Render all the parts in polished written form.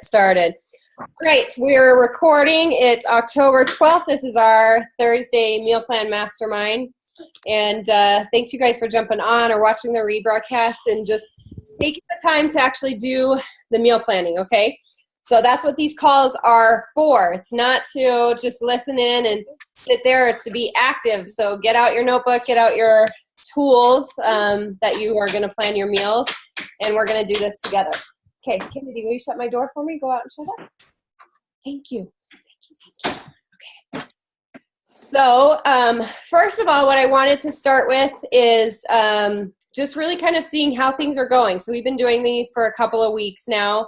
Started. All right, we're recording. It's October 12th. This is our Thursday Meal Plan Mastermind. And thanks you guys for jumping on or watching the rebroadcast and just taking the time to actually do the meal planning, okay? So that's what these calls are for. It's not to just listen in and sit there. It's to be active. So get out your notebook, get out your tools that you are going to plan your meals, and we're going to do this together. Okay, Kennedy, will you shut my door for me? Go out and shut it. Thank you. Thank you. Okay. So first of all, what I wanted to start with is just really kind of seeing how things are going. So we've been doing these for a couple of weeks now.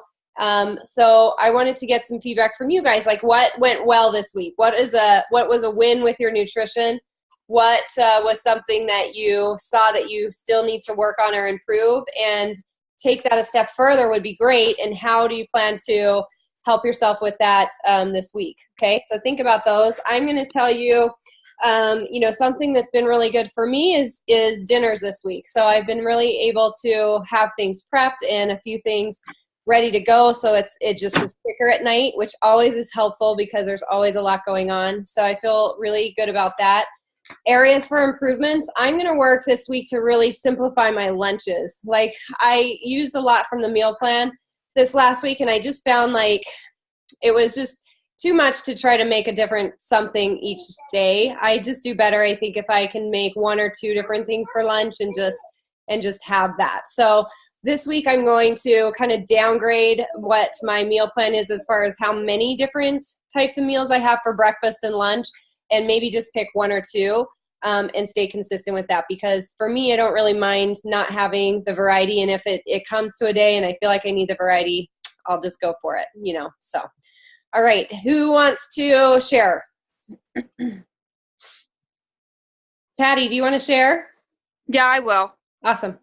So I wanted to get some feedback from you guys, like what went well this week? What was a win with your nutrition? What was something that you saw that you still need to work on or improve? And take that a step further would be great. And how do you plan to help yourself with that this week? Okay, so think about those. I'm going to tell you, something that's been really good for me is dinners this week. So I've been really able to have things prepped and a few things ready to go. So it just is quicker at night, which always is helpful because there's always a lot going on. So I feel really good about that. Areas for improvements, I'm going to work this week to really simplify my lunches. Like I used a lot from the meal plan this last week, and I just found like it was just too much to try to make a different something each day. I just do better, I think, if I can make one or two different things for lunch and just have that. So this week I'm going to kind of downgrade what my meal plan is as far as how many different types of meals I have for breakfast and lunch, and maybe just pick one or two and stay consistent with that. Because for me, I don't really mind not having the variety. And if it comes to a day and I feel like I need the variety, I'll just go for it, So, all right. Who wants to share? Patty, do you want to share? Yeah, I will. Awesome.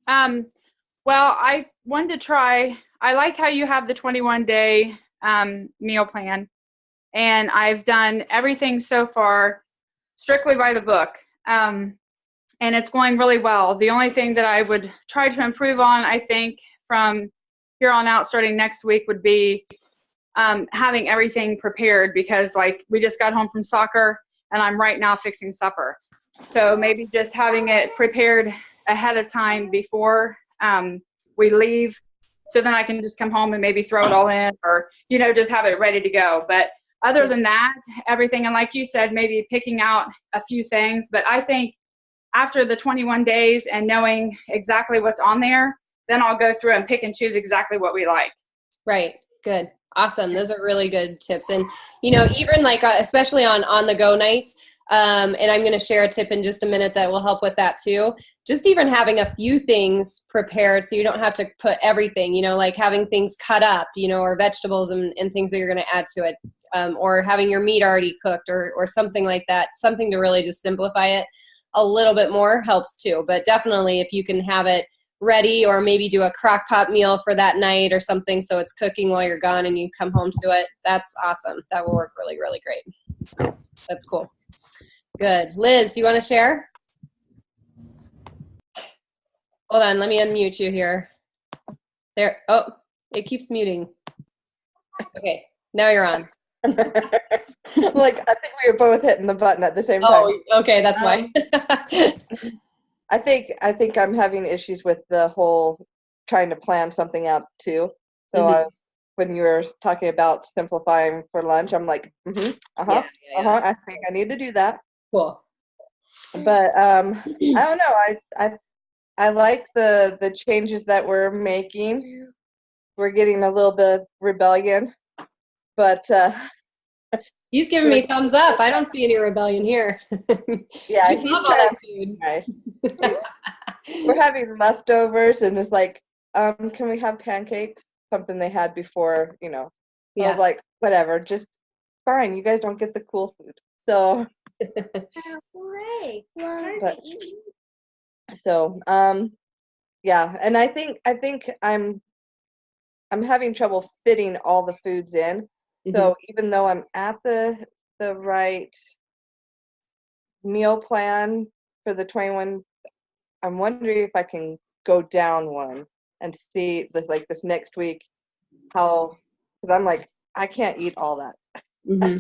Well, I wanted to try, I like how you have the 21-day meal plan. And I've done everything so far strictly by the book. And it's going really well. The only thing that I would try to improve on, I think, from here on out starting next week would be having everything prepared, because like we just got home from soccer and I'm right now fixing supper. So maybe just having it prepared ahead of time before we leave, so then I can just come home and maybe throw it all in, or, just have it ready to go. But other than that, everything, and like you said, maybe picking out a few things. But I think after the 21 days and knowing exactly what's on there, then I'll go through and pick and choose exactly what we like. Right. Good. Awesome. Those are really good tips. And, even like, especially on the go nights, and I'm going to share a tip in just a minute that will help with that too. Just even having a few things prepared so you don't have to put everything, like having things cut up, or vegetables and things that you're going to add to it. Or having your meat already cooked or something like that. Something to really just simplify it a little bit more helps too. But definitely if you can have it ready, or maybe do a crock pot meal for that night or something so it's cooking while you're gone and you come home to it, that's awesome. That will work really, really great. So that's cool. Good. Liz, do you want to share? Hold on, let me unmute you here. There. Oh, it keeps muting. Okay, now you're on. Like, I think we were both hitting the button at the same time. Oh, okay, that's why. I think I'm having issues with the whole trying to plan something out too. So when you were talking about simplifying for lunch, I'm like, I think I need to do that. Cool. But I don't know. I like the changes that we're making. We're getting a little bit of rebellion, but he's giving me thumbs up. I don't see any rebellion here. Yeah, he's trying to be nice. We're having leftovers, and it's like, can we have pancakes? Something they had before, Yeah. I was like, whatever, just fine. You guys don't get the cool food, so. Yeah, and I think I'm having trouble fitting all the foods in. So even though I'm at the right meal plan for the 21, I'm wondering if I can go down one and see this next week how because I'm like, I can't eat all that. Mm-hmm.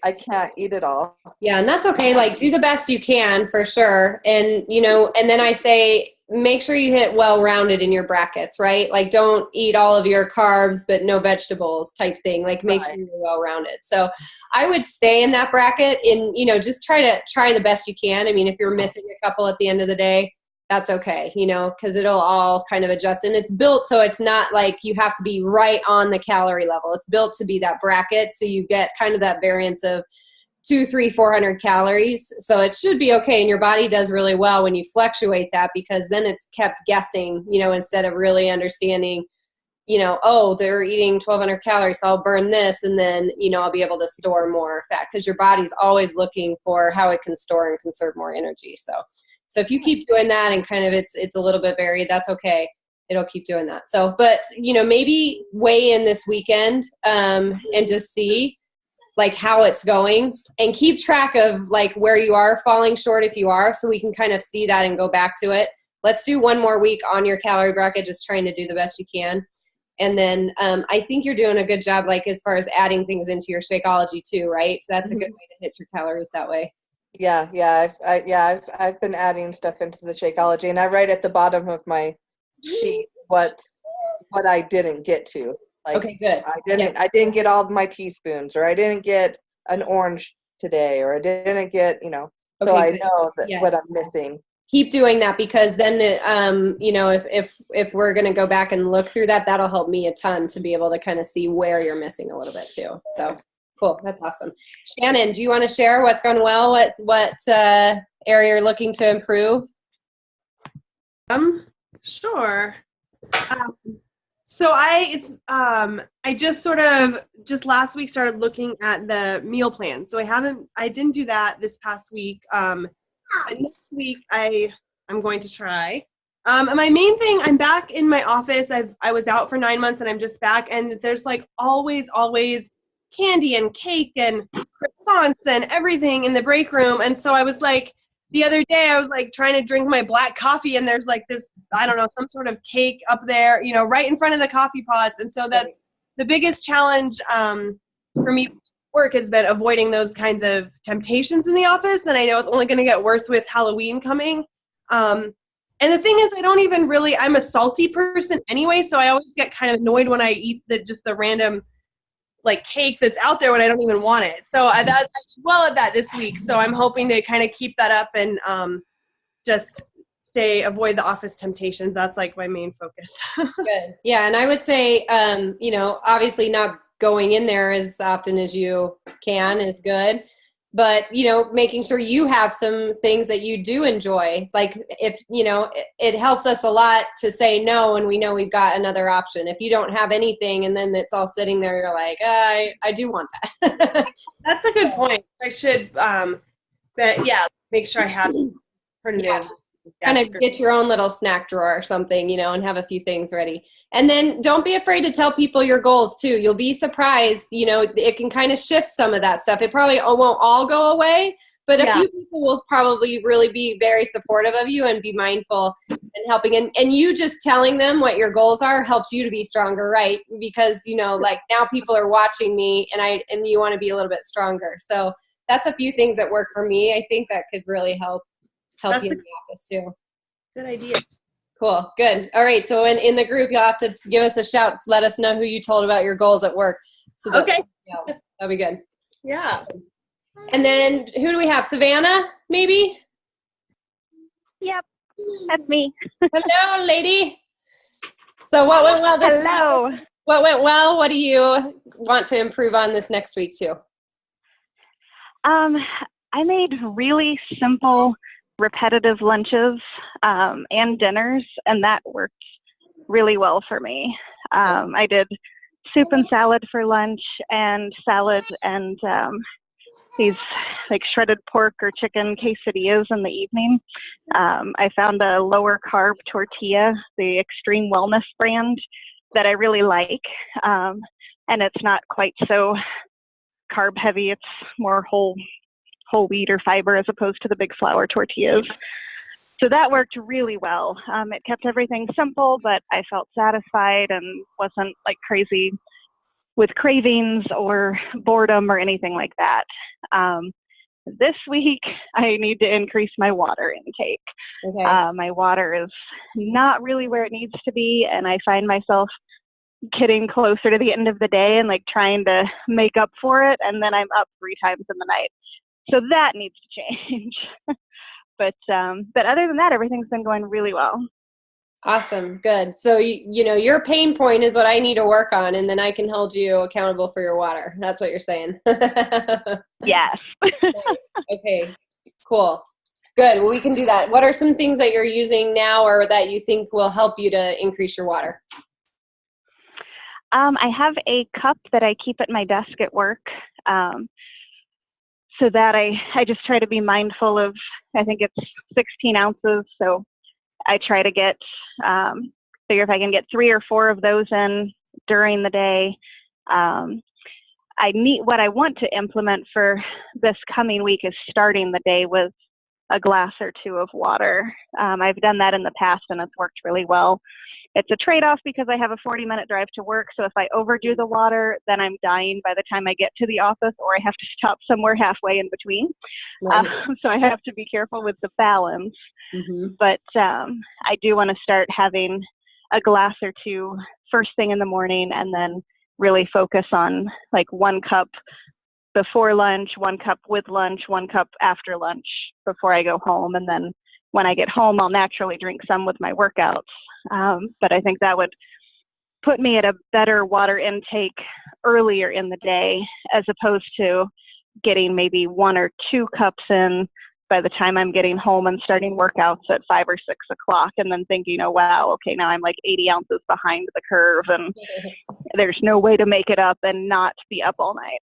I can't eat it all. Yeah, and that's okay. Like, do the best you can for sure. And, you know, and then I say, make sure you hit well-rounded in your brackets, right? Like, don't eat all of your carbs, but no vegetables type thing. Like, make sure you're well-rounded. So I would stay in that bracket and, you know, just try the best you can. I mean, if you're missing a couple at the end of the day, that's okay, you know, because it'll all kind of adjust. And it's built so it's not like you have to be right on the calorie level. It's built to be that bracket. So you get kind of that variance of 200, 300, 400 calories. So it should be okay. And your body does really well when you fluctuate that, because then it's kept guessing, you know, instead of really understanding, you know, oh, they're eating 1,200 calories, so I'll burn this. And then, you know, I'll be able to store more fat, because your body's always looking for how it can store and conserve more energy. So if you keep doing that and kind of it's a little bit varied, that's okay. It'll keep doing that. So, but, you know, maybe weigh in this weekend and just see like how it's going, and keep track of like where you are falling short if you are, so we can kind of see that and go back to it. Let's do one more week on your calorie bracket, just trying to do the best you can. And then I think you're doing a good job, like as far as adding things into your Shakeology too, right? So that's a good way to hit your calories that way. Yeah. I've been adding stuff into the Shakeology, and I write at the bottom of my sheet what I didn't get to. Like, okay, good. I didn't get all of my teaspoons, or I didn't get an orange today, or I didn't get, you know, so I know that what I'm missing. Keep doing that, because then, you know, if we're going to go back and look through that, that'll help me a ton to be able to kind of see where you're missing a little bit too. So cool. That's awesome. Shannon, do you want to share what's going well? What area you're looking to improve? Sure. So I just last week started looking at the meal plan. So I didn't do that this past week. But next week I'm going to try. And my main thing, I'm back in my office. I was out for 9 months and I'm just back, and there's like always candy and cake and croissants and everything in the break room. And so I was like, the other day I was like trying to drink my black coffee, and there's like this, I don't know, some sort of cake up there, you know, right in front of the coffee pots. And so that's the biggest challenge for me. Work has been avoiding those kinds of temptations in the office. And I know it's only going to get worse with Halloween coming. And the thing is, I'm a salty person anyway. So I always get kind of annoyed when I eat just the random like cake that's out there when I don't even want it. So that's well at that this week. So I'm hoping to kind of keep that up and just avoid the office temptations. That's like my main focus. Good. Yeah. And I would say, you know, obviously not going in there as often as you can is good, but, you know, making sure you have some things that you do enjoy. Like if, you know, it helps us a lot to say no when we know we've got another option. If you don't have anything and then it's all sitting there, you're like, I do want that. That's a good point. I should, make sure I have some alternatives. Kind of get your own little snack drawer or something, you know, and have a few things ready. And then don't be afraid to tell people your goals too. You'll be surprised, you know, it can kind of shift some of that stuff. It probably won't all go away, but a few people will probably really be very supportive of you and be mindful and helping. And you just telling them what your goals are helps you to be stronger, right? Because, you know, like now people are watching me and you want to be a little bit stronger. So that's a few things that work for me. I think that could really help you in the office too. Good idea. Cool. Good. All right. So in the group, you'll have to give us a shout. Let us know who you told about your goals at work. So okay. Yeah, that'll be good. Yeah. And then who do we have? Savannah, maybe? Yep. That's me. Hello, lady. So what went well this week? What went well? What do you want to improve on this next week too? I made really simple, repetitive lunches and dinners, and that worked really well for me. I did soup and salad for lunch, and salad and these like shredded pork or chicken quesadillas in the evening. I found a lower carb tortilla, the Extreme Wellness brand, that I really like, and it's not quite so carb heavy. It's more whole wheat or fiber as opposed to the big flour tortillas. So that worked really well. It kept everything simple, but I felt satisfied and wasn't like crazy with cravings or boredom or anything like that. This week, I need to increase my water intake. Okay. My water is not really where it needs to be, and I find myself getting closer to the end of the day and like trying to make up for it, and then I'm up 3 times in the night. So that needs to change. But other than that, everything's been going really well. Awesome. Good. So, you know, your pain point is what I need to work on, and then I can hold you accountable for your water. That's what you're saying. Yes. Nice. Okay, cool. Good. Well, we can do that. What are some things that you're using now or that you think will help you to increase your water? I have a cup that I keep at my desk at work. So that I just try to be mindful of, I think it's 16 ounces. So I try to get, figure if I can get 3 or 4 of those in during the day. What I want to implement for this coming week is starting the day with a glass or 2 of water. I've done that in the past and it's worked really well. It's a trade-off because I have a 40-minute drive to work. So if I overdo the water, then I'm dying by the time I get to the office, or I have to stop somewhere halfway in between. Right. So I have to be careful with the balance. Mm-hmm. But I do want to start having a glass or 2 first thing in the morning, and then really focus on like 1 cup before lunch, 1 cup with lunch, 1 cup after lunch before I go home. And then when I get home, I'll naturally drink some with my workouts. But I think that would put me at a better water intake earlier in the day, as opposed to getting maybe 1 or 2 cups in by the time I'm getting home and starting workouts at 5 or 6 o'clock, and then thinking, oh, wow, okay, now I'm like 80 ounces behind the curve and there's no way to make it up and not be up all night.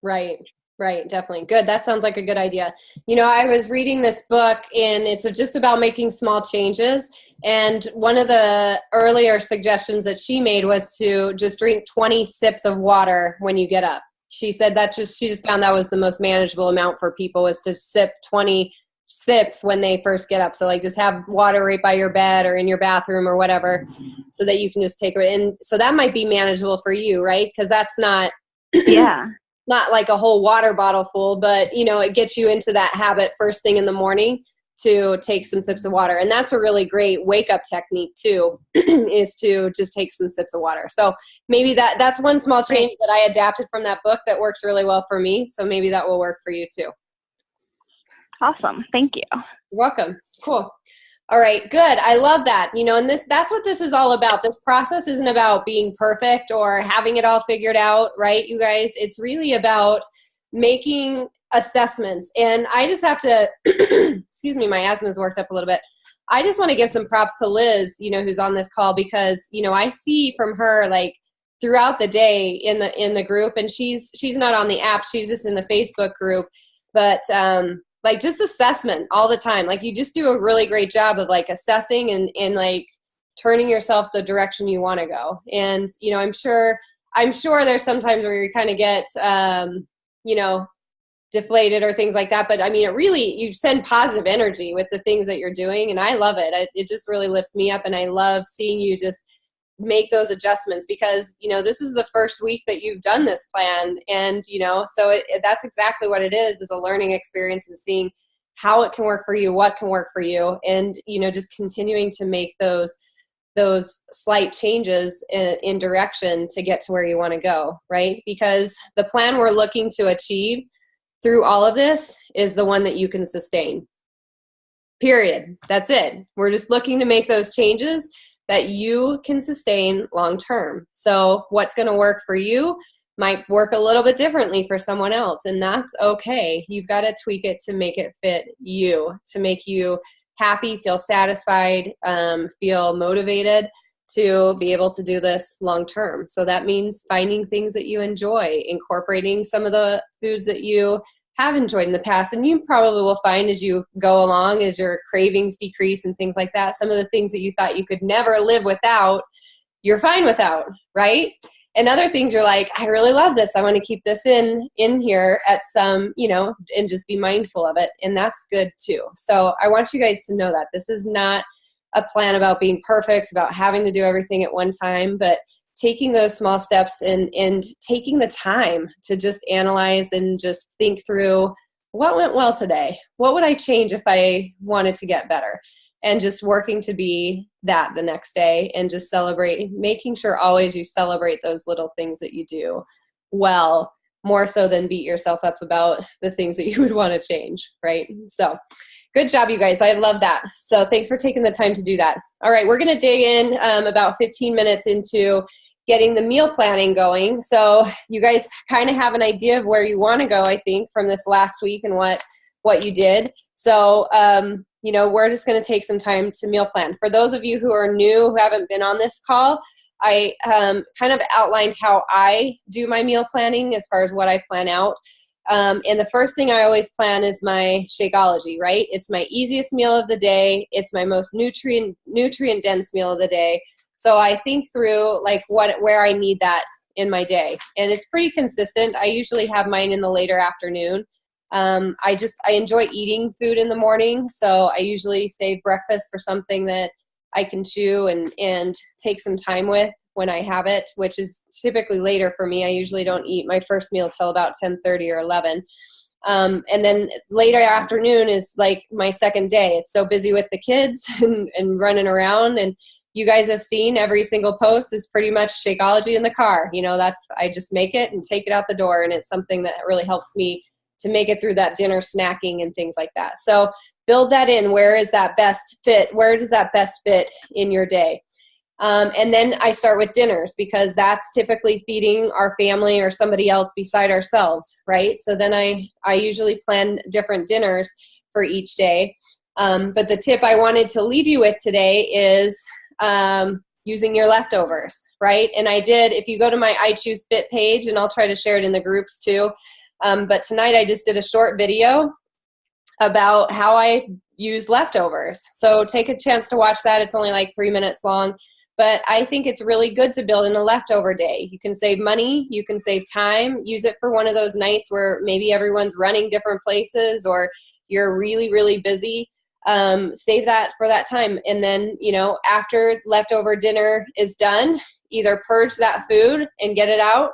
Right. Right. Definitely. Good. That sounds like a good idea. You know, I was reading this book and it's just about making small changes. And one of the earlier suggestions that she made was to just drink 20 sips of water when you get up. She said she just found that was the most manageable amount for people, was to sip 20 sips when they first get up. So like just have water right by your bed or in your bathroom or whatever, so that you can just take it. And so that might be manageable for you, right? Because that's not, Yeah. not like a whole water bottle full, but you know, it gets you into that habit first thing in the morning to take some sips of water. And that's a really great wake up technique too, is to just take some sips of water. So maybe that's one small change that I adapted from that book that works really well for me. So maybe that will work for you too. Awesome. Thank you. You're welcome. Cool. All right, good. I love that. You know, and that's what this is all about. This process isn't about being perfect or having it all figured out, right, you guys? It's really about making assessments. And I just have to, excuse me, my asthma's worked up a little bit. I just want to give some props to Liz, you know, who's on this call, because, you know, I see from her like throughout the day in the group, and she's not on the app, she's just in the Facebook group, but like just assessment all the time. Like you just do a really great job of like assessing and like turning yourself the direction you want to go. And, you know, I'm sure there's sometimes where you kind of get, you know, deflated or things like that. But I mean, it really, you send positive energy with the things that you're doing. And I love it. It just really lifts me up. And I love seeing you just make those adjustments, because, you know, this is the first week that you've done this plan. And, you know, so that's exactly what it is a learning experience and seeing how it can work for you, what can work for you. And, you know, just continuing to make those slight changes in direction to get to where you want to go, right? Because the plan we're looking to achieve through all of this is the one that you can sustain. Period. That's it. We're just looking to make those changes that you can sustain long term. So what's going to work for you might work a little bit differently for someone else, and that's okay. You've got to tweak it to make it fit you, to make you happy, feel satisfied, feel motivated to be able to do this long term. So that means finding things that you enjoy, incorporating some of the foods that you have enjoyed in the past. And you probably will find as you go along, as your cravings decrease and things like that, some of the things that you thought you could never live without, you're fine without, right? And other things you're like, I really love this. I want to keep this in here at some, you know, and just be mindful of it. And that's good too. So I want you guys to know that this is not a plan about being perfect, about having to do everything at one time, but taking those small steps and taking the time to just analyze and just think through what went well today. What would I change if I wanted to get better? And just working to be that the next day and just celebrate, making sure always you celebrate those little things that you do well, more so than beat yourself up about the things that you would want to change, right? So good job, you guys. I love that. So thanks for taking the time to do that. All right, we're going to dig in about 15 minutes into getting the meal planning going. So you guys kind of have an idea of where you want to go, I think, from this last week and what you did. So, we're just going to take some time to meal plan. For those of you who are new, who haven't been on this call, I kind of outlined how I do my meal planning as far as what I plan out. And the first thing I always plan is my Shakeology, right? It's my easiest meal of the day. It's my most nutrient dense meal of the day. So I think through like where I need that in my day. And it's pretty consistent. I usually have mine in the later afternoon. I enjoy eating food in the morning. So I usually save breakfast for something that I can chew and take some time with when I have it, which is typically later for me. I usually don't eat my first meal till about 10:30 or 11. And then later afternoon is like my second day. It's so busy with the kids and running around, and you guys have seen every single post is pretty much Shakeology in the car. I just make it and take it out the door. And it's something that really helps me to make it through that dinner snacking and things like that. So build that in. Where is that best fit? Where does that best fit in your day? And then I start with dinners because that's typically feeding our family or somebody else beside ourselves, right? So then I usually plan different dinners for each day. But the tip I wanted to leave you with today is using your leftovers, right? And I did, if you go to my I Choose Fit page, and I'll try to share it in the groups too. But tonight I just did a short video about how I use leftovers. So take a chance to watch that. It's only like 3 minutes long. But I think it's really good to build in a leftover day. You can save money, you can save time, use it for one of those nights where maybe everyone's running different places or you're really, really busy. Save that for that time. And then, after leftover dinner is done, either purge that food and get it out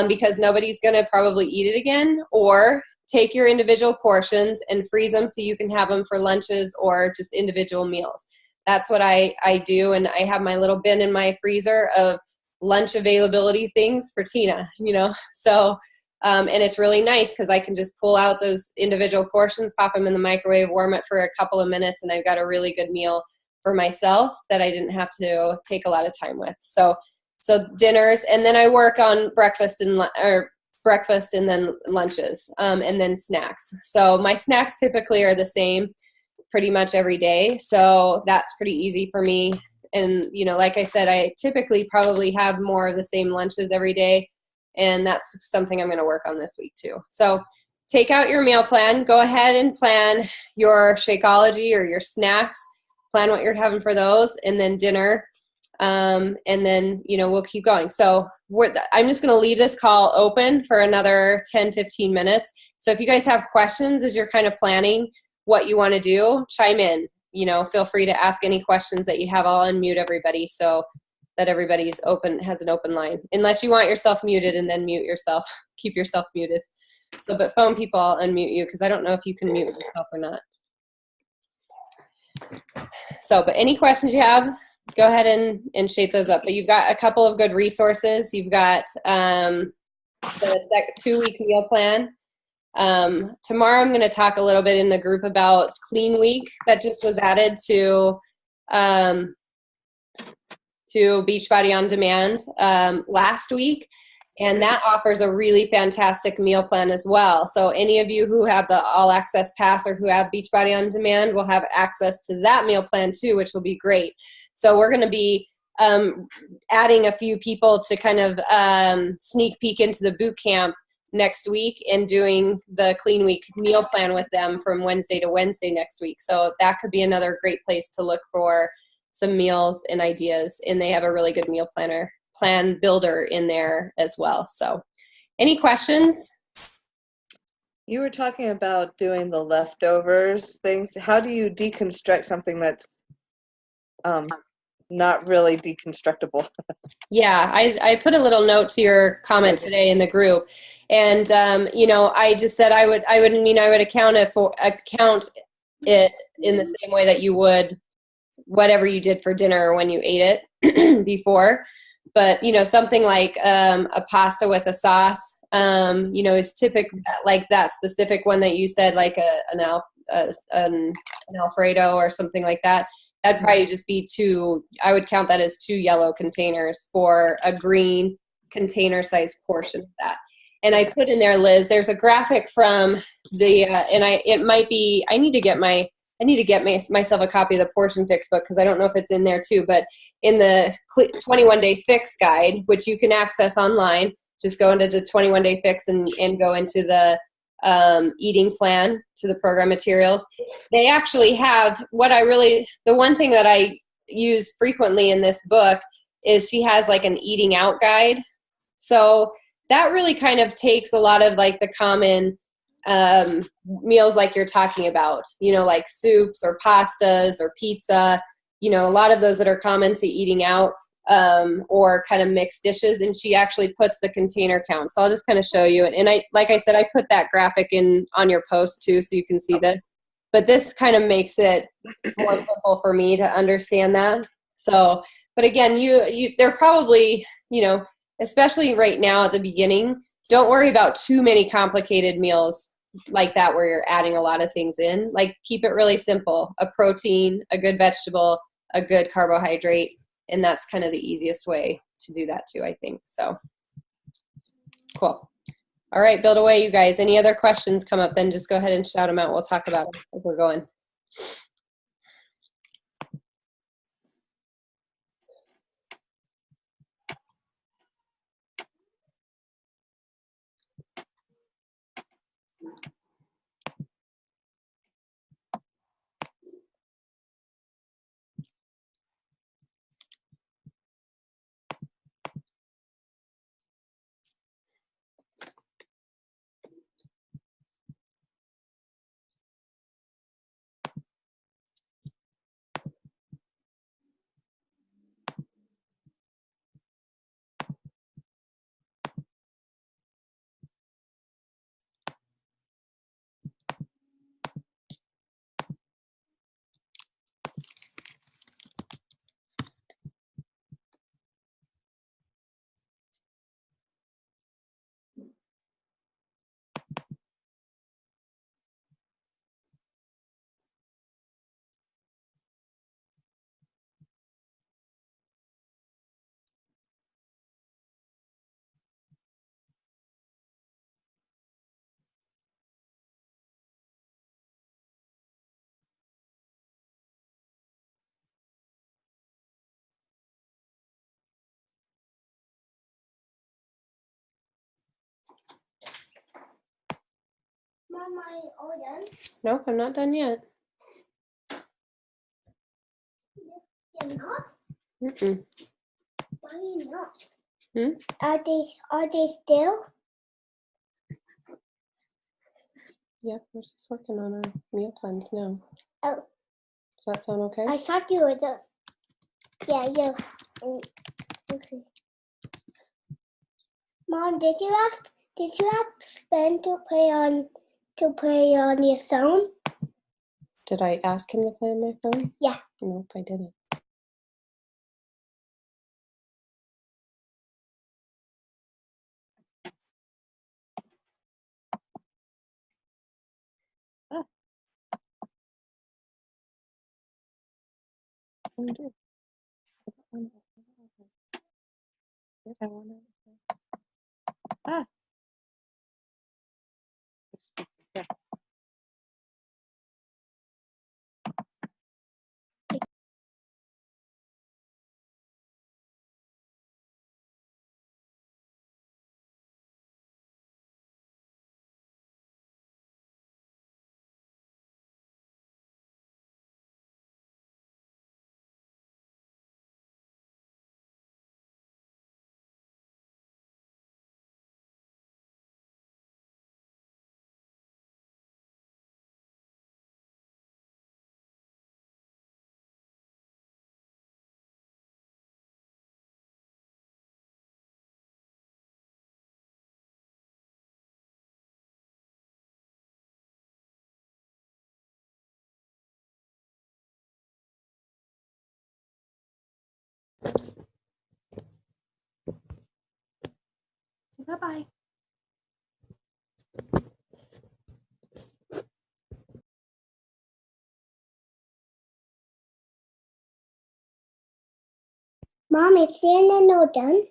because nobody's going to probably eat it again, or take your individual portions and freeze them so you can have them for lunches or just individual meals. That's what I do, and I have my little bin in my freezer of lunch availability things for Tina, So, and it's really nice because I can just pull out those individual portions, pop them in the microwave, warm it for a couple of minutes, and I've got a really good meal for myself that I didn't have to take a lot of time with. So dinners, and then I work on breakfast and then lunches, and then snacks. So my snacks typically are the same pretty much every day. So that's pretty easy for me. And, like I said, I typically probably have more of the same lunches every day. And that's something I'm going to work on this week too. So take out your meal plan, go ahead and plan your Shakeology or your snacks, plan what you're having for those, and then dinner. And then, we'll keep going. So I'm just going to leave this call open for another 10, 15 minutes. So if you guys have questions as you're kind of planning what you want to do, chime in. Feel free to ask any questions that you have. I'll unmute everybody so that everybody's has an open line. Unless you want yourself muted and then mute yourself. Keep yourself muted. So, but phone people, I'll unmute you because I don't know if you can mute yourself or not. So, but any questions you have, go ahead and shape those up. But you've got a couple of good resources. You've got the 2-week meal plan. Tomorrow I'm going to talk a little bit in the group about Clean Week that just was added to Beachbody On Demand last week, and that offers a really fantastic meal plan as well. So any of you who have the All Access Pass or who have Beachbody On Demand will have access to that meal plan too, which will be great. So we're going to be adding a few people to kind of sneak peek into the boot camp next week and doing the Clean Week meal plan with them from Wednesday to Wednesday next week. So that could be another great place to look for some meals and ideas. And they have a really good meal plan builder in there as well. So any questions? You were talking about doing the leftovers things. How do you deconstruct something that's not really deconstructable. Yeah, I put a little note to your comment today in the group, and I just said I would account it in the same way that you would whatever you did for dinner or when you ate it before. But something like a pasta with a sauce, is typical, like that specific one that you said, like an Alfredo or something like that. That'd probably just be I would count that as 2 yellow containers for a green container size portion of that. And I put in there, Liz, there's a graphic from the, I need to get myself a copy of the Portion Fix book, because I don't know if it's in there too, but in the 21-day fix guide, which you can access online, just go into the 21-day fix and go into the eating plan to the program materials. They actually have the one thing that I use frequently in this book is she has like an eating out guide. So that really kind of takes a lot of like the common meals like you're talking about, like soups or pastas or pizza, a lot of those that are common to eating out, or kind of mixed dishes, and she actually puts the container count. So I'll just kind of show you. And like I said, I put that graphic in on your post too, so you can see this. But this kind of makes it more simple for me to understand that. So, but again, they're probably, especially right now at the beginning, don't worry about too many complicated meals like that where you're adding a lot of things in. Like, keep it really simple: a protein, a good vegetable, a good carbohydrate. And that's kind of the easiest way to do that too, I think. So cool. All right, build away, you guys. Any other questions come up, then just go ahead and shout them out. We'll talk about it as we're going. Mom, are you all done? Nope, I'm not done yet. You're not? Mm-mm. Why are you not? Hmm? Are they still? Yeah, we're just working on our meal plans now. Oh, Does that sound okay? I thought you were done. Yeah. Okay. Mom, did you ask Ben to play on your phone? Did I ask him to play on my phone? Yeah. Nope, I didn't. Ah. Say bye-bye. Mom, is Santa no done?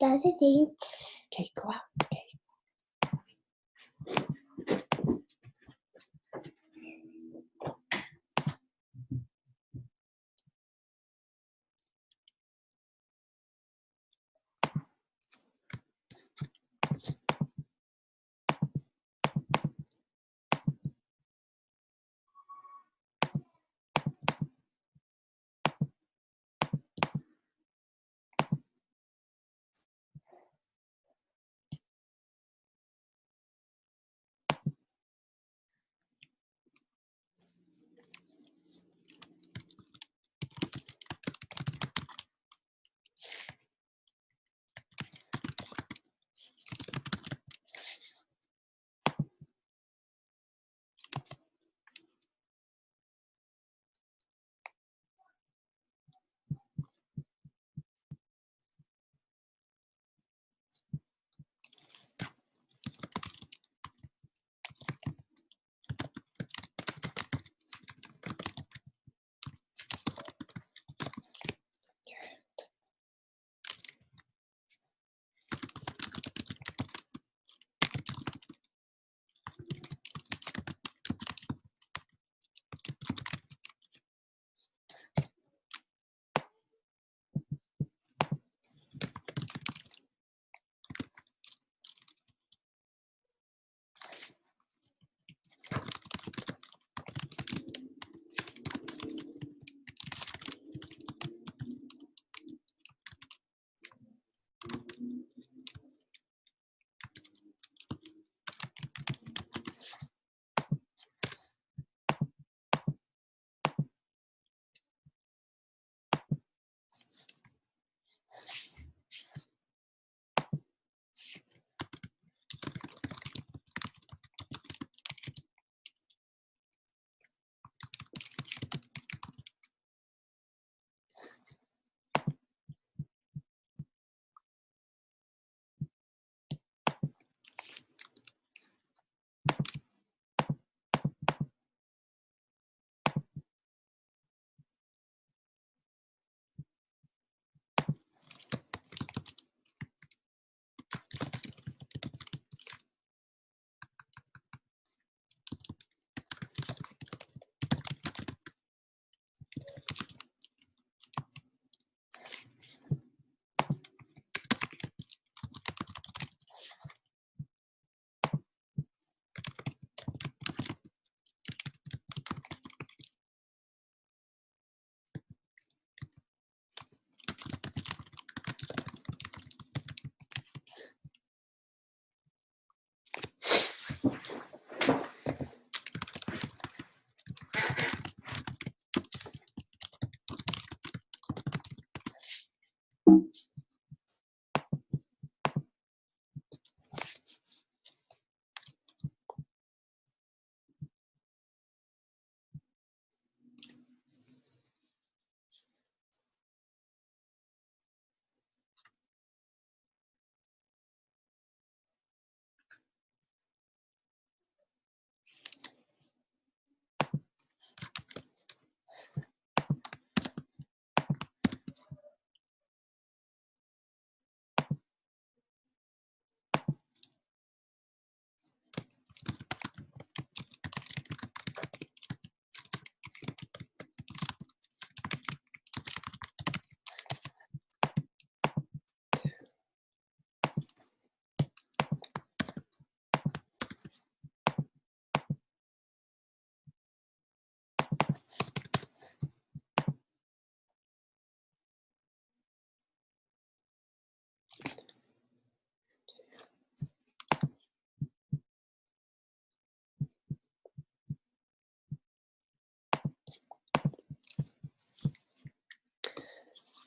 Does it think? Okay, go out. Okay.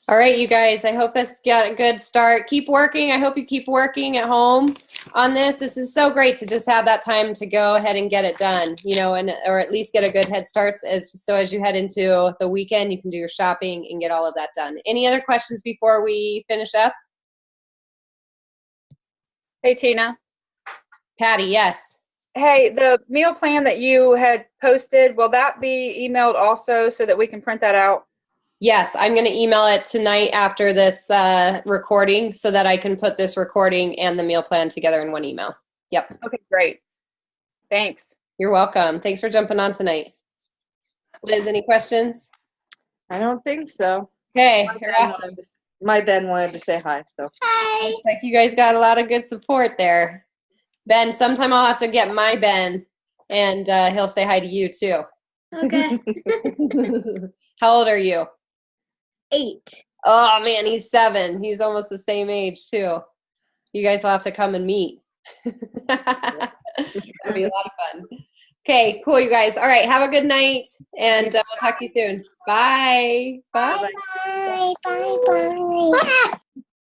All right, you guys, I hope this got a good start. Keep working. I hope you keep working at home on this. This is so great to just have that time to go ahead and get it done, you know, and or at least get a good head start as you head into the weekend, you can do your shopping and get all of that done. Any other questions before we finish up? Hey, Tina. Patty, yes. Hey, the meal plan that you had posted, will that be emailed also so that we can print that out? Yes, I'm going to email it tonight after this recording so that I can put this recording and the meal plan together in one email. Yep. Okay, great. Thanks. You're welcome. Thanks for jumping on tonight. Liz, any questions? I don't think so. Okay, My you're Ben awesome. wanted to say hi, so. Hi. Looks like you guys got a lot of good support there. Ben, sometime I'll have to get my Ben, and he'll say hi to you too. Okay. How old are you? 8. Oh man, he's 7. He's almost the same age too. You guys will have to come and meet. It'll be a lot of fun. Okay, cool, you guys. All right, have a good night, and we'll talk to you soon. Bye. Bye. Bye. Bye. Bye. Bye.